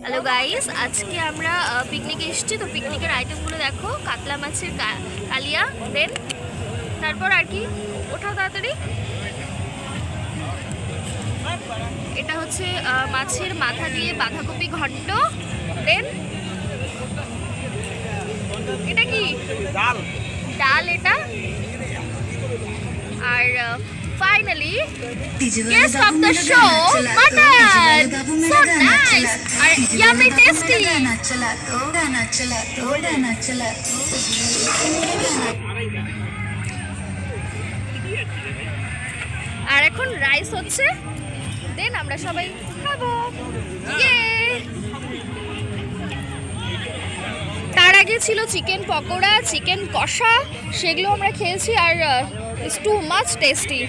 Hello guys, আজকে আমরা পিকনিকে এসেছি। তো পিকনিকের আইটেমগুলো দেখো, কাতলা মাছের কালিয়া, দেন তারপর আর কি, ওঠাও তাড়াতাড়ি। এটা হচ্ছে মাছের মাথা দিয়ে বাঁধাকপি ঘন্ট, দেন এটা কি ডাল, ডাল এটা। আর finally guest of the show, mutton. So nice and yummy tasty. আর এখন রাইস হচ্ছে, দেন আমরা সবাই খাবো। তার আগে ছিল চিকেন পকোড়া, চিকেন কষা, সেগুলো আমরা খেয়েছি। আর ইটস টু মাচ টেস্টি।